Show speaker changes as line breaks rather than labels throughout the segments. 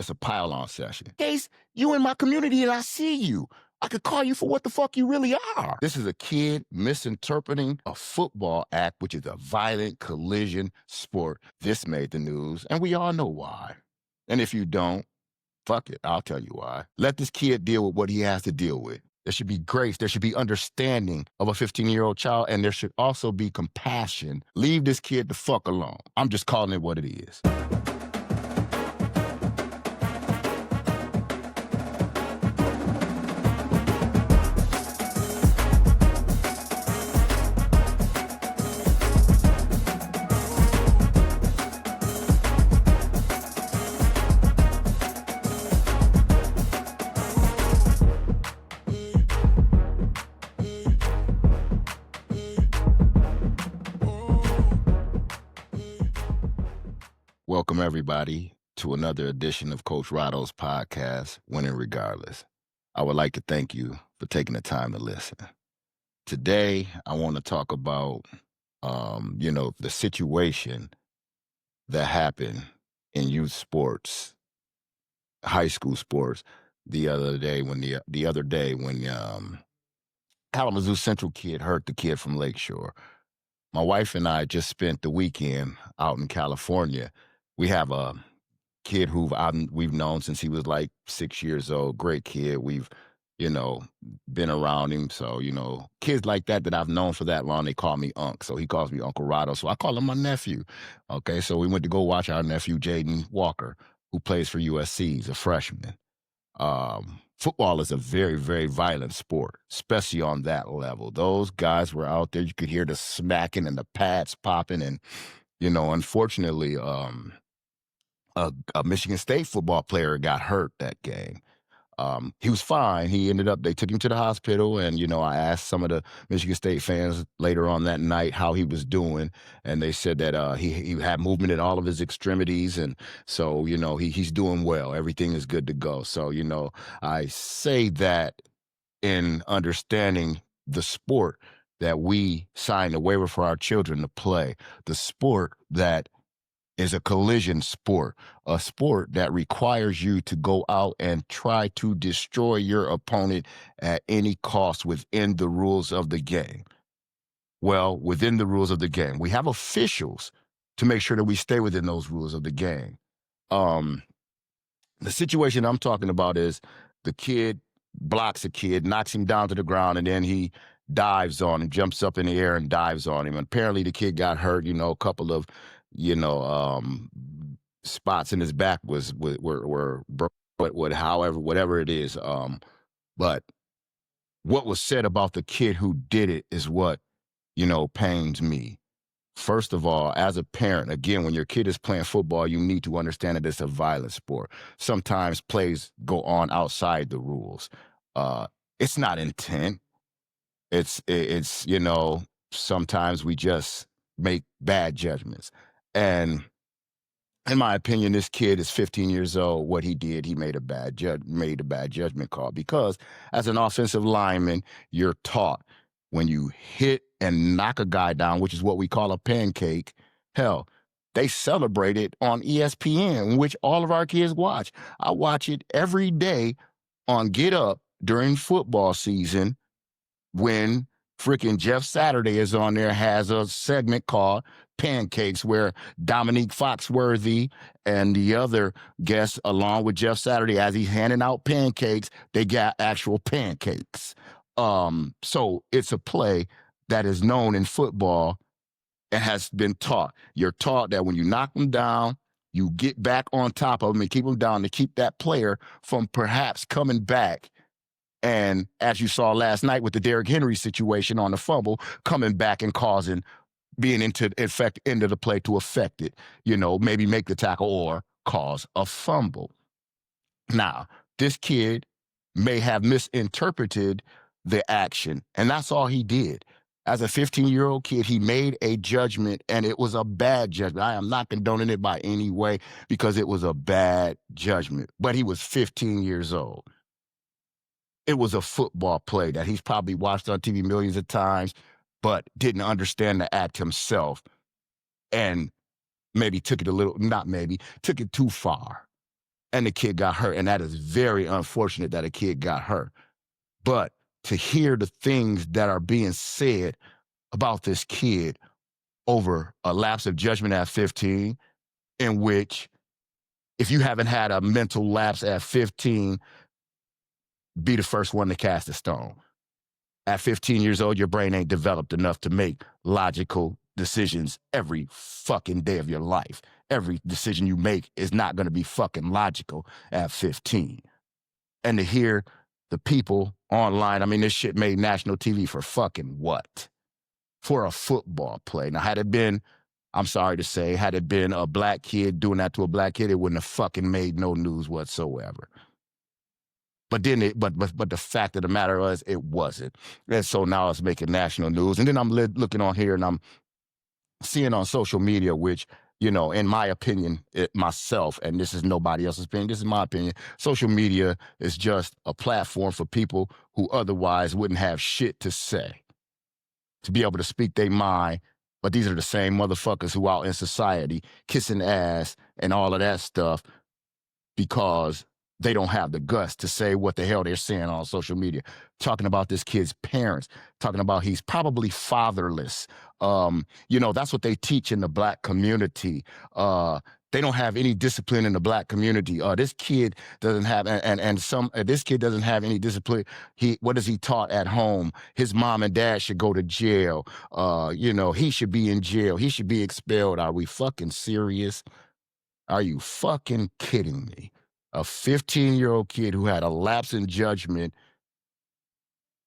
It's a pile-on session. In case you in my community and I see you, I could call you for what the fuck you really are. This is a kid misinterpreting a football act, which is a violent collision sport. This made the news, and we all know why. And if you don't, fuck it, I'll tell you why. Let this kid deal with what he has to deal with. There should be grace. There should be understanding of a 15-year-old child, and there should also be compassion. Leave this kid the fuck alone. I'm just calling it what it is. Welcome, everybody, to another edition of Coach Rodo's podcast, Winning Regardless. I would like to thank you for taking the time to listen. Today, I want to talk about, the situation that happened in youth sports, high school sports, the other day when Kalamazoo Central kid hurt the kid from Lakeshore. My wife and I just spent the weekend out in California. We have a kid we've known since he was like 6 years old. Great kid. We've, been around him. So, kids like that I've known for that long, they call me Unc. So he calls me Uncle Rodo. So I call him my nephew. Okay. So we went to go watch our nephew, Jaden Walker, who plays for USC. He's a freshman. Football is a very, very violent sport, especially on that level. Those guys were out there. You could hear the smacking and the pads popping. And, unfortunately, a Michigan State football player got hurt that game. He was fine. They took him to the hospital, and, I asked some of the Michigan State fans later on that night how he was doing, and they said that he had movement in all of his extremities, and so, he's doing well. Everything is good to go. So, I say that in understanding the sport that we signed a waiver for our children to play, the sport that is a collision sport, a sport that requires you to go out and try to destroy your opponent at any cost within the rules of the game. Well, within the rules of the game, we have officials to make sure that we stay within those rules of the game. The situation I'm talking about is the kid blocks a kid, knocks him down to the ground, and then he dives on him, jumps up in the air and dives on him. And apparently the kid got hurt, a couple of spots in his back were broke, whatever it is. But what was said about the kid who did it is what, pains me. First of all, as a parent, again, when your kid is playing football, you need to understand that it's a violent sport. Sometimes plays go on outside the rules. It's not intent. It's sometimes we just make bad judgments. And in my opinion, this kid is 15 years old. What he did, he made a bad judgment call, because as an offensive lineman, you're taught when you hit and knock a guy down, which is what we call a pancake. Hell, they celebrate it on ESPN, which all of our kids watch. I watch it every day on Get Up during football season when freaking Jeff Saturday is on there, has a segment called Pancakes, where Dominique Foxworthy and the other guests, along with Jeff Saturday, as he's handing out pancakes, they got actual pancakes. So it's a play that is known in football and has been taught. You're taught that when you knock them down, you get back on top of them and keep them down to keep that player from perhaps coming back. And as you saw last night with the Derrick Henry situation on the fumble, coming back and being into the play to affect it, maybe make the tackle or cause a fumble. Now, this kid may have misinterpreted the action, and that's all he did. As a 15-year-old kid, he made a judgment, and it was a bad judgment. I am not condoning it by any way, because it was a bad judgment, but he was 15 years old. It was a football play that he's probably watched on TV millions of times, but didn't understand the act himself, and took it too far. and the kid got hurt. And that is very unfortunate that a kid got hurt. But to hear the things that are being said about this kid over a lapse of judgment at 15, in which if you haven't had a mental lapse at 15, be the first one to cast a stone. At 15 years old, your brain ain't developed enough to make logical decisions every fucking day of your life. Every decision you make is not going to be fucking logical at 15. And to hear the people online, I mean, this shit made national TV for fucking what? For a football play. Now, had it been, I'm sorry to say, had it been a black kid doing that to a black kid, it wouldn't have fucking made no news whatsoever. But then but the fact of the matter was it wasn't. And so now it's making national news. And then I'm looking on here and I'm seeing on social media, which, you know, in my opinion, myself, and this is nobody else's opinion, this is my opinion, social media is just a platform for people who otherwise wouldn't have shit to say, to be able to speak their mind. But these are the same motherfuckers who out in society kissing ass and all of that stuff because they don't have the guts to say what the hell they're saying on social media. Talking about this kid's parents, talking about he's probably fatherless. You know, that's what they teach in the black community. They don't have any discipline in the black community. This kid doesn't have, this kid doesn't have any discipline. What is he taught at home? His mom and dad should go to jail. You know, he should be in jail. He should be expelled. Are we fucking serious? Are you fucking kidding me? A 15-year-old kid who had a lapse in judgment,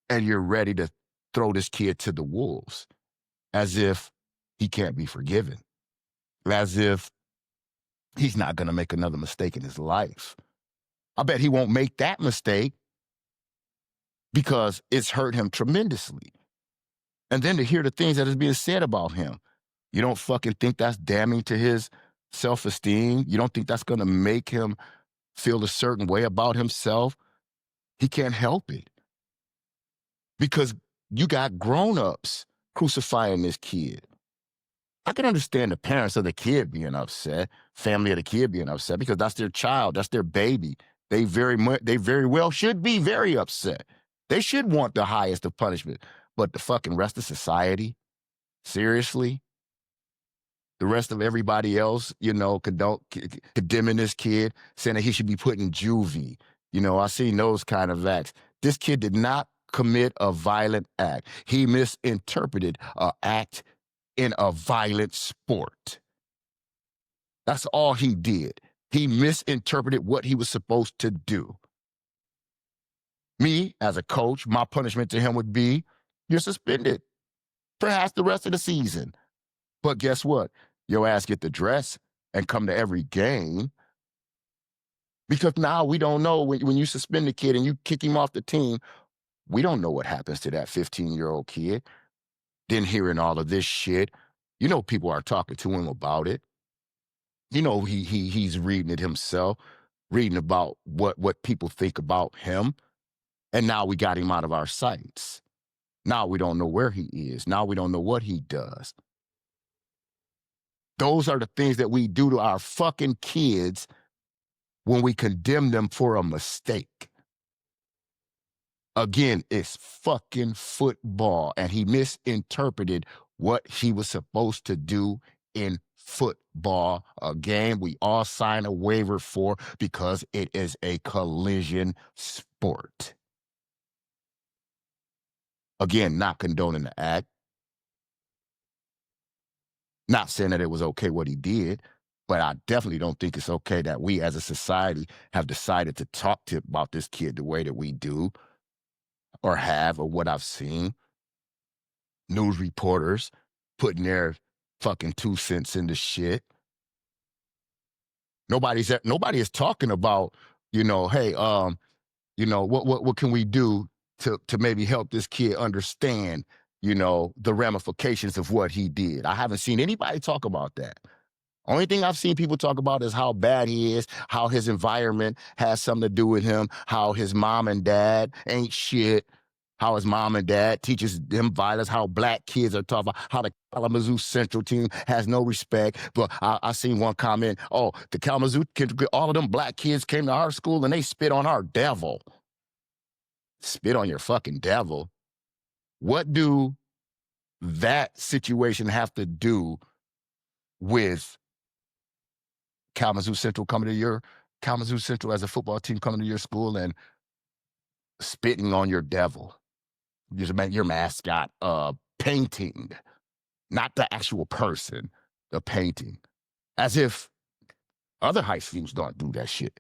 and you're ready to throw this kid to the wolves as if he can't be forgiven, as if he's not going to make another mistake in his life. I bet he won't make that mistake because it's hurt him tremendously. And then to hear the things that is being said about him, you don't fucking think that's damning to his self-esteem? You don't think that's going to make him feel a certain way about himself? He can't help it. Because you got grown-ups crucifying this kid. I can understand the parents of the kid being upset, family of the kid being upset, because that's their child, that's their baby. They very well should be very upset. They should want the highest of punishment. But the fucking rest of society, seriously? The rest of everybody else, you know, condemning this kid, saying that he should be put in juvie. You know, I seen those kind of acts. This kid did not commit a violent act. He misinterpreted an act in a violent sport. That's all he did. He misinterpreted what he was supposed to do. Me, as a coach, my punishment to him would be, you're suspended, perhaps the rest of the season. But guess what? Your ass get the dress and come to every game. Because now we don't know when you suspend the kid and you kick him off the team, we don't know what happens to that 15-year-old kid. Then hearing all of this shit, you know people are talking to him about it. You know he's reading it himself, reading about what people think about him. And now we got him out of our sights. Now we don't know where he is. Now we don't know what he does. Those are the things that we do to our fucking kids when we condemn them for a mistake. Again, it's fucking football, and he misinterpreted what he was supposed to do in football, a game we all sign a waiver for because it is a collision sport. Again, not condoning the act. Not saying that it was okay what he did, but I definitely don't think it's okay that we as a society have decided to talk about this kid the way that we do, or what I've seen. News reporters putting their fucking 2 cents into shit. Nobody is talking about, you know, hey, you know, what can we do to maybe help this kid understand, you know, the ramifications of what he did. I haven't seen anybody talk about that. Only thing I've seen people talk about is how bad he is, how his environment has something to do with him, how his mom and dad ain't shit, how his mom and dad teaches them violence, how black kids are taught about how the Kalamazoo Central team has no respect. But I seen one comment, oh, the Kalamazoo, all of them black kids came to our school and they spit on our devil. Spit on your fucking devil. What do that situation have to do with Kalamazoo Central Kalamazoo Central as a football team coming to your school and spitting on your devil? Your mascot, painting, not the actual person, the painting. As if other high schools don't do that shit.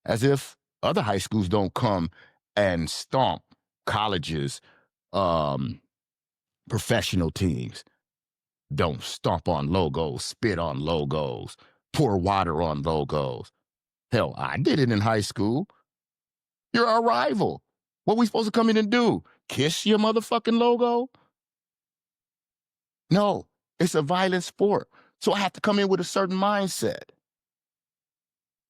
As if other high schools don't come and stomp colleges, professional teams. Don't stomp on logos, spit on logos, pour water on logos. Hell, I did it in high school. You're our rival. What we supposed to come in and do? Kiss your motherfucking logo? No, it's a violent sport. So I have to come in with a certain mindset.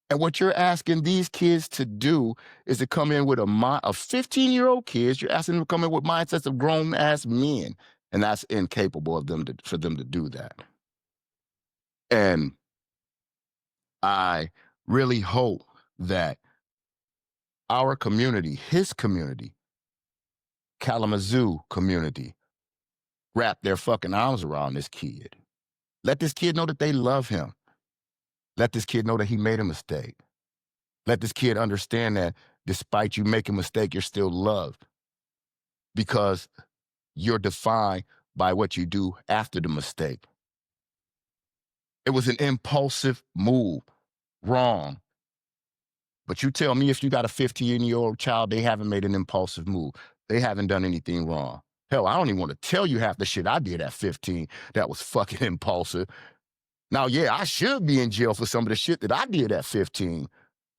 And what you're asking these kids to do is to come in with a 15-year-old kids, you're asking them to come in with mindsets of grown-ass men. And that's incapable of for them to do that. And I really hope that our community, his community, Kalamazoo community, wrap their fucking arms around this kid. Let this kid know that they love him. Let this kid know that he made a mistake. Let this kid understand that despite you making a mistake, you're still loved because you're defined by what you do after the mistake. It was an impulsive move, wrong. But you tell me if you got a 15-year-old child, they haven't made an impulsive move. They haven't done anything wrong. Hell, I don't even want to tell you half the shit I did at 15 that was fucking impulsive. Now, yeah, I should be in jail for some of the shit that I did at 15,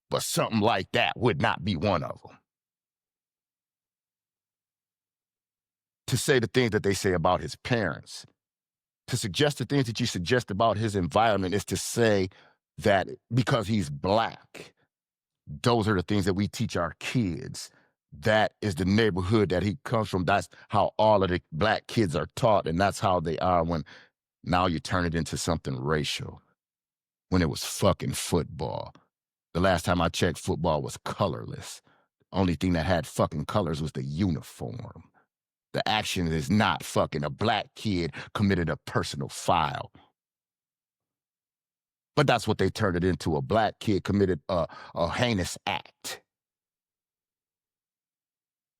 but something like that would not be one of them. To say the things that they say about his parents, to suggest the things that you suggest about his environment is to say that because he's black, those are the things that we teach our kids. That is the neighborhood that he comes from. That's how all of the black kids are taught, and that's how they are when now you turn it into something racial. When it was fucking football. The last time I checked, football was colorless. The only thing that had fucking colors was the uniform. The action is not fucking a black kid committed a personal foul. But that's what they turned it into. A black kid committed a heinous act.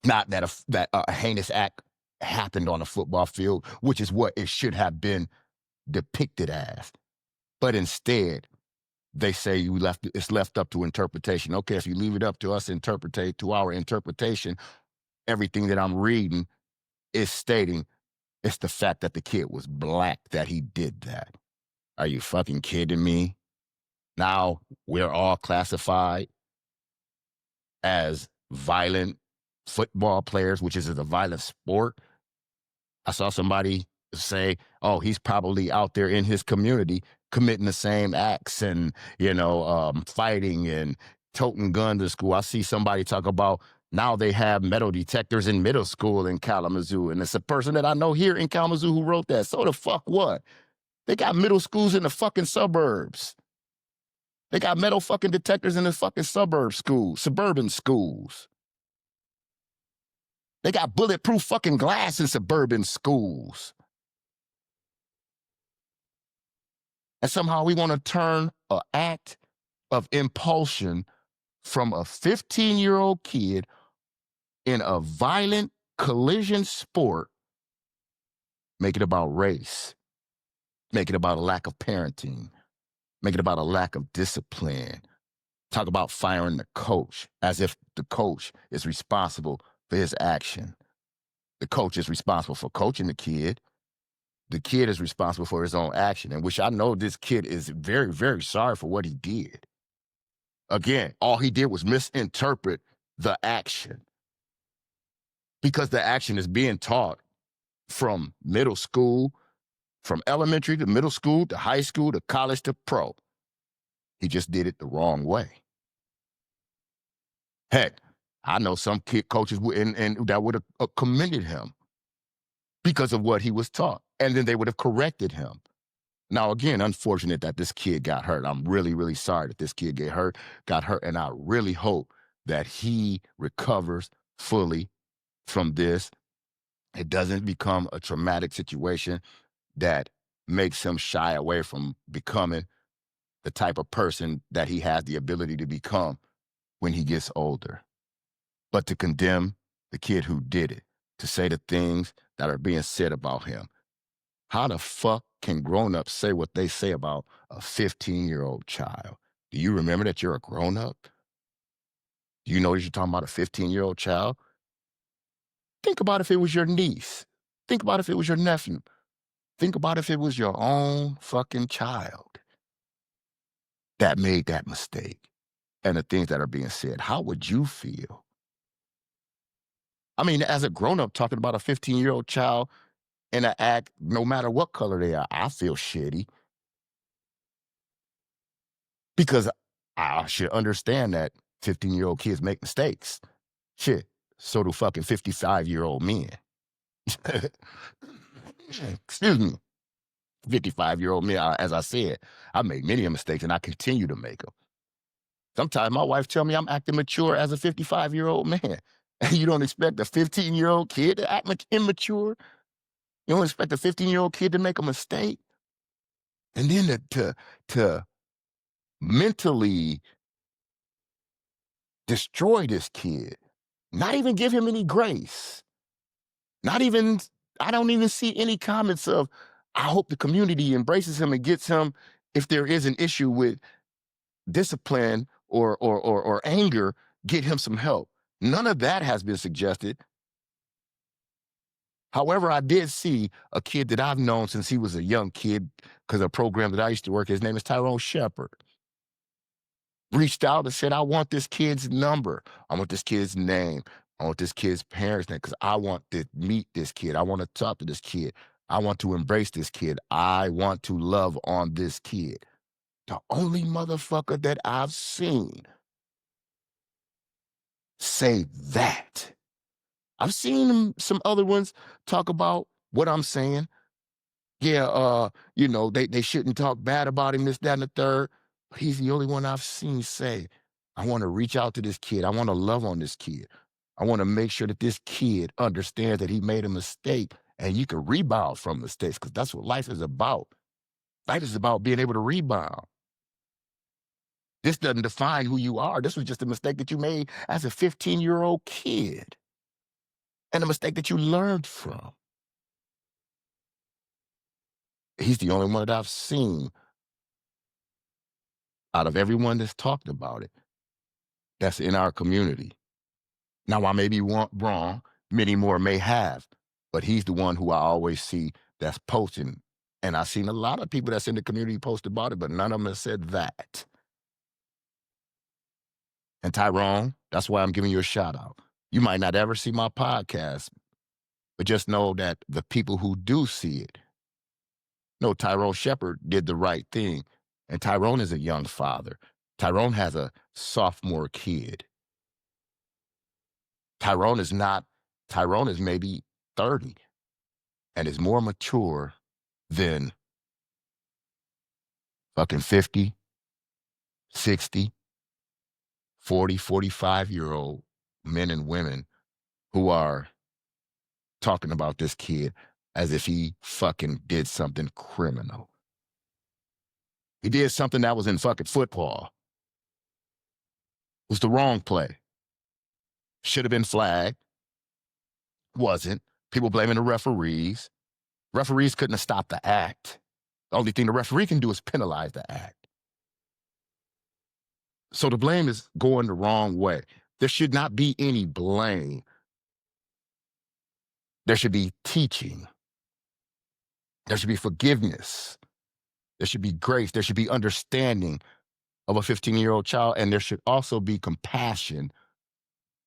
Not that a heinous act happened on a football field, which is what it should have been depicted as. But instead, they say it's left up to interpretation. Okay, if you leave it up to us to our interpretation, everything that I'm reading is stating it's the fact that the kid was black that he did that. Are you fucking kidding me? Now we're all classified as violent football players, which is a violent sport. I saw somebody say, oh, he's probably out there in his community committing the same acts and, fighting and toting guns to school. I see somebody talk about now they have metal detectors in middle school in Kalamazoo. And it's a person that I know here in Kalamazoo who wrote that. So the fuck what? They got middle schools in the fucking suburbs. They got metal fucking detectors in the fucking suburban schools. They got bulletproof fucking glass in suburban schools. And somehow we want to turn an act of impulsion from a 15-year-old kid in a violent collision sport, make it about race, make it about a lack of parenting, make it about a lack of discipline. Talk about firing the coach as if the coach is responsible for his action. The coach is responsible for coaching the kid. The kid is responsible for his own action, and which I know this kid is very, very sorry for what he did. Again, all he did was misinterpret the action because the action is being taught from middle school, from elementary to middle school to high school to college to pro. He just did it the wrong way. Heck, I know some kid coaches and that would have commended him because of what he was taught. And then they would have corrected him. Now, again, unfortunate that this kid got hurt. I'm really, really sorry that this kid got hurt. And I really hope that he recovers fully from this. It doesn't become a traumatic situation that makes him shy away from becoming the type of person that he has the ability to become when he gets older. But to condemn the kid who did it, to say the things that are being said about him, how the fuck can grown-ups say what they say about a 15-year-old child? Do you remember that you're a grown-up? Do you know that you're talking about a 15-year-old child? Think about if it was your niece. Think about if it was your nephew. Think about if it was your own fucking child that made that mistake and the things that are being said. How would you feel? I mean, as a grown-up talking about a 15-year-old child in an act, no matter what color they are, I feel shitty because I should understand that 15-year-old kids make mistakes. Shit, so do fucking 55-year-old men. Excuse me. 55-year-old men, as I said, I made many mistakes and I continue to make them. Sometimes my wife tell me I'm acting mature as a 55-year-old man. And you don't expect a 15-year-old kid to act immature? You don't expect a 15-year-old kid to make a mistake? And then to mentally destroy this kid, not even give him any grace, not even, I don't even see any comments of, I hope the community embraces him and gets him if there is an issue with discipline or anger, get him some help. None of that has been suggested. However, I did see a kid that I've known since he was a young kid because of a program that I used to work. His name is Tyrone Shepard. Reached out and said, I want this kid's number. I want this kid's name. I want this kid's parents' name because I want to meet this kid. I want to talk to this kid. I want to embrace this kid. I want to love on this kid. The only motherfucker that I've seen say that. I've seen some other ones talk about what I'm saying. Yeah, they shouldn't talk bad about him, this, that, and the third. But he's the only one I've seen say, I want to reach out to this kid. I want to love on this kid. I want to make sure that this kid understands that he made a mistake and you can rebound from mistakes because that's what life is about. Life is about being able to rebound. This doesn't define who you are. This was just a mistake that you made as a 15-year-old kid and a mistake that you learned from. He's the only one that I've seen out of everyone that's talked about it that's in our community. Now, I may be wrong, many more may have, but he's the one who I always see that's posting. And I've seen a lot of people that's in the community post about it, but none of them have said that. And Tyrone, that's why I'm giving you a shout out. You might not ever see my podcast, but just know that the people who do see it know Tyrone Shepard did the right thing. And Tyrone is a young father. Tyrone has a sophomore kid. Tyrone is maybe 30 and is more mature than fucking 50, 60, 40, 45-year-old men and women who are talking about this kid as if he fucking did something criminal. He did something that was in fucking football. It was the wrong play. Should have been flagged. Wasn't. People blaming the referees. Referees couldn't have stopped the act. The only thing the referee can do is penalize the act. So the blame is going the wrong way. There should not be any blame. There should be teaching. There should be forgiveness. There should be grace. There should be understanding of a 15-year-old child. And there should also be compassion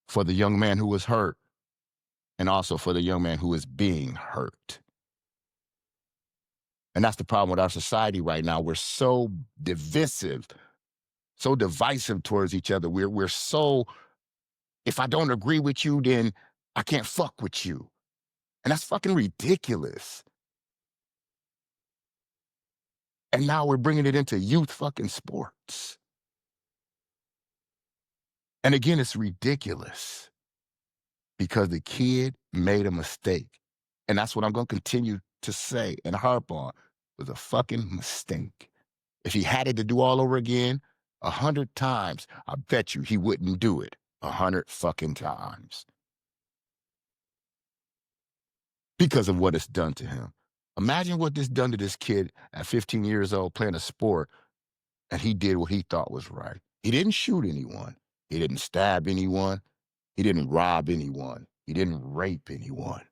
for the young man who was hurt and also for the young man who is being hurt. And that's the problem with our society right now. We're so divisive, so divisive towards each other. We're so If I don't agree with you, then I can't fuck with you. And that's fucking ridiculous. And now we're bringing it into youth fucking sports. And again, it's ridiculous because the kid made a mistake. And that's what I'm going to continue to say and harp on. It was a fucking mistake. If he had it to do all over again, 100 times, I bet you he wouldn't do it 100 fucking times because of what it's done to him. Imagine what this done to this kid at 15 years old playing a sport, and he did what he thought was right. He didn't shoot anyone. He didn't stab anyone. He didn't rob anyone. He didn't rape anyone.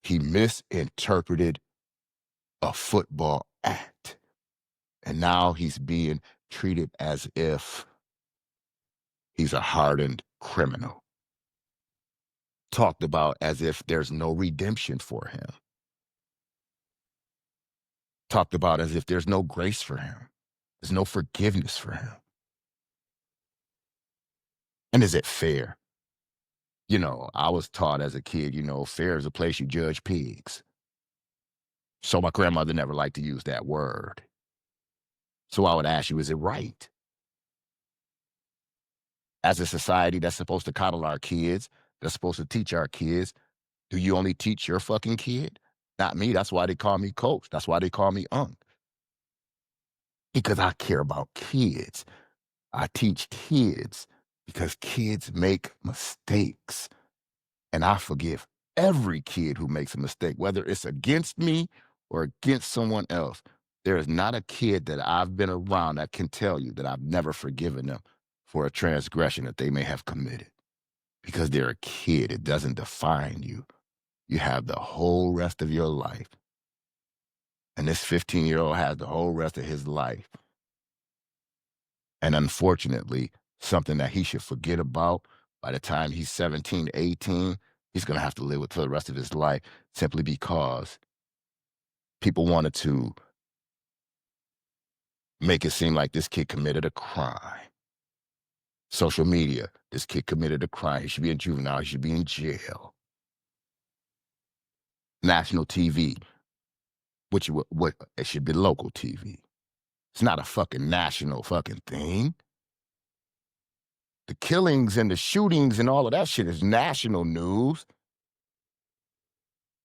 He misinterpreted a football act. And now he's being treated as if he's a hardened criminal. Talked about as if there's no redemption for him. Talked about as if there's no grace for him. There's no forgiveness for him. And is it fair? You know, I was taught as a kid, fair is a place you judge pigs. So my grandmother never liked to use that word. So I would ask you, is it right? As a society that's supposed to coddle our kids, that's supposed to teach our kids, do you only teach your fucking kid? Not me. That's why they call me coach. That's why they call me unc. Because I care about kids. I teach kids because kids make mistakes. And I forgive every kid who makes a mistake, whether it's against me or against someone else. There is not a kid that I've been around that can tell you that I've never forgiven them for a transgression that they may have committed. Because they're a kid, it doesn't define you. You have the whole rest of your life. And this 15-year-old has the whole rest of his life. And unfortunately, something that he should forget about by the time he's 17, 18, he's going to have to live with for the rest of his life simply because people wanted to make it seem like this kid committed a crime. Social media, this kid committed a crime. He should be in juvenile. He should be in jail. National TV, what it should be local TV. It's not a fucking national fucking thing. The killings and the shootings and all of that shit is national news.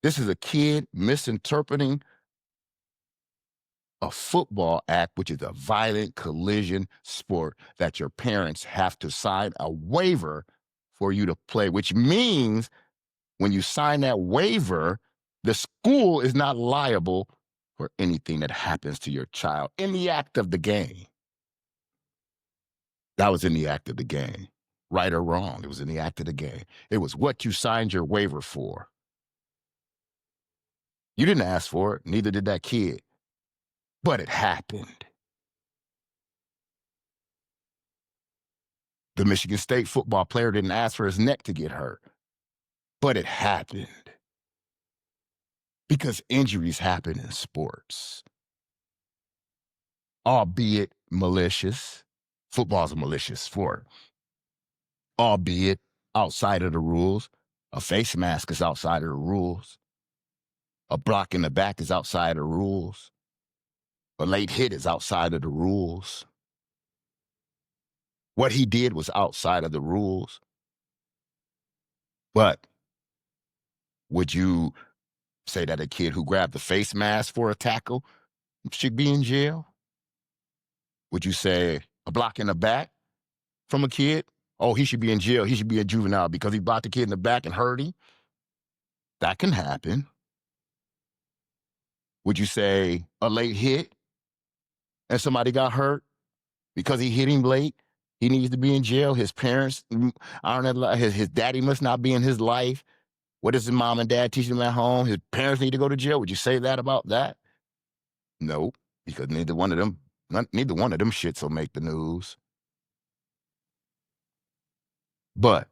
This is a kid misinterpreting a football act, which is a violent collision sport that your parents have to sign a waiver for you to play, which means when you sign that waiver, the school is not liable for anything that happens to your child in the act of the game. That was in the act of the game. Right or wrong, it was in the act of the game. It was what you signed your waiver for. You didn't ask for it, neither did that kid. But it happened. The Michigan State football player didn't ask for his neck to get hurt. But it happened. Because injuries happen in sports. Albeit malicious. Football's a malicious sport. Albeit outside of the rules. A face mask is outside of the rules. A block in the back is outside of the rules. A late hit is outside of the rules. What he did was outside of the rules. But would you say that a kid who grabbed the face mask for a tackle should be in jail? Would you say a block in the back from a kid? Oh, he should be in jail. He should be a juvenile because he blocked the kid in the back and hurt him? That can happen. Would you say a late hit and somebody got hurt because he hit him late? He needs to be in jail. His parents aren't alive. His daddy must not be in his life. What does his mom and dad teach him at home? His parents need to go to jail. Would you say that about that? No, because neither one of them shits will make the news. But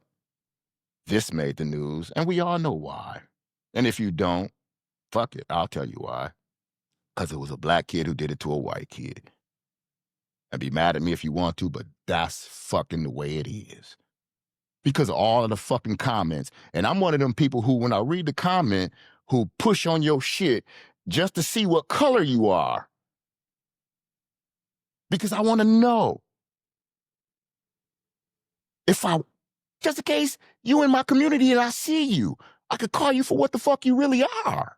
this made the news, and we all know why. And if you don't, fuck it, I'll tell you why. Because it was a black kid who did it to a white kid. And be mad at me if you want to, but that's fucking the way it is. because of all of the fucking comments. And I'm one of them people who, when I read the comment, who push on your shit just to see what color you are. Because I want to know. If I, just in case you in my community and I see you, I could call you for what the fuck you really are.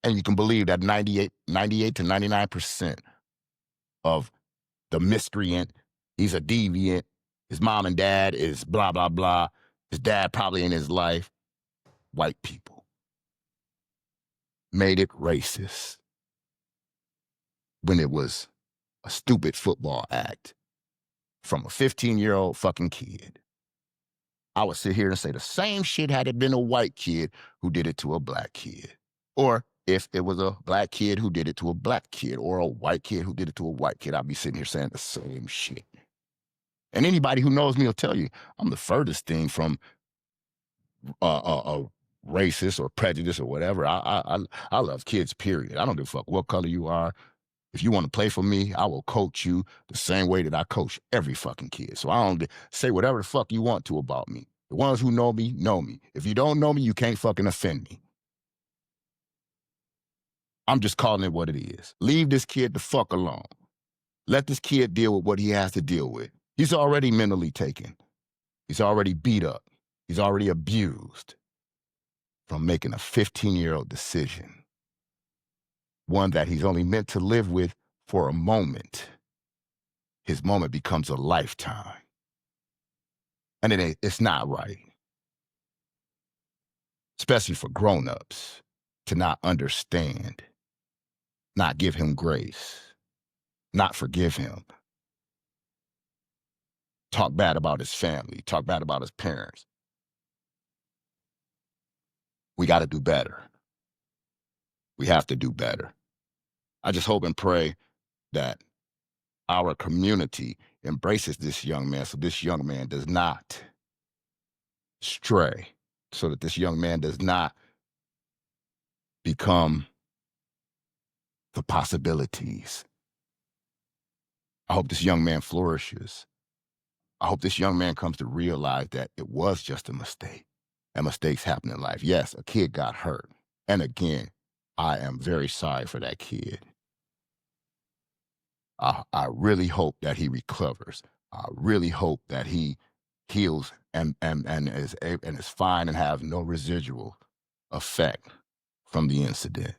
And you can believe that 98 to 99% of the miscreant, he's a deviant, his mom and dad is blah, blah, blah. His dad probably in his life, white people. Made it racist when it was a stupid football act from a 15-year-old fucking kid. I would sit here and say the same shit had it been a white kid who did it to a black kid. Or if it was a black kid who did it to a black kid, or a white kid who did it to a white kid, I'd be sitting here saying the same shit. And anybody who knows me will tell you I'm the furthest thing from racist or prejudice or whatever. I love kids, period. I don't give a fuck what color you are. If you want to play for me, I will coach you the same way that I coach every fucking kid. So I don't say whatever the fuck you want to about me. The ones who know me, know me. If you don't know me, you can't fucking offend me. I'm just calling it what it is. Leave this kid the fuck alone. Let this kid deal with what he has to deal with. He's already mentally taken. He's already beat up. He's already abused from making a 15-year-old decision. One that he's only meant to live with for a moment. His moment becomes a lifetime. And it's not right. Especially for grown-ups to not understand, not give him grace, not forgive him. Talk bad about his family, talk bad about his parents. We got to do better. We have to do better. I just hope and pray that our community embraces this young man so this young man does not stray, so that this young man does not become the possibilities. I hope this young man flourishes. I hope this young man comes to realize that it was just a mistake, and mistakes happen in life. Yes, a kid got hurt. And again, I am very sorry for that kid. I really hope that he recovers. I really hope that he heals and is fine and has no residual effect from the incident.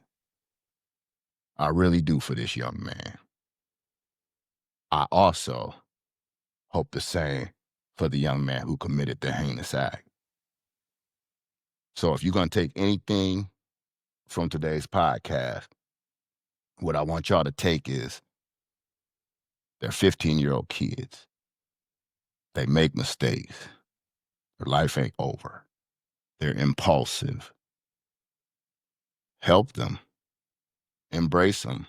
I really do for this young man. I also hope the same for the young man who committed the heinous act. So if you're going to take anything from today's podcast, what I want y'all to take is they're 15-year-old kids. They make mistakes. Their life ain't over. They're impulsive. Help them. Embrace them.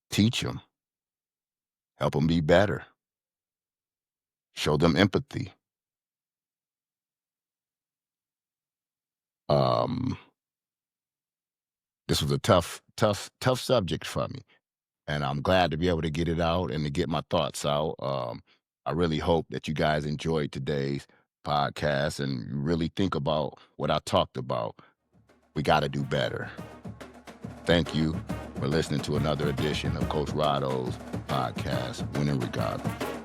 Teach them. Help them be better. Show them empathy. This was a tough subject for me. And I'm glad to be able to get it out and to get my thoughts out. I really hope that you guys enjoyed today's podcast and really think about what I talked about. We got to do better. Thank you for listening to another edition of Coach Rodo's podcast, Winning Regardless.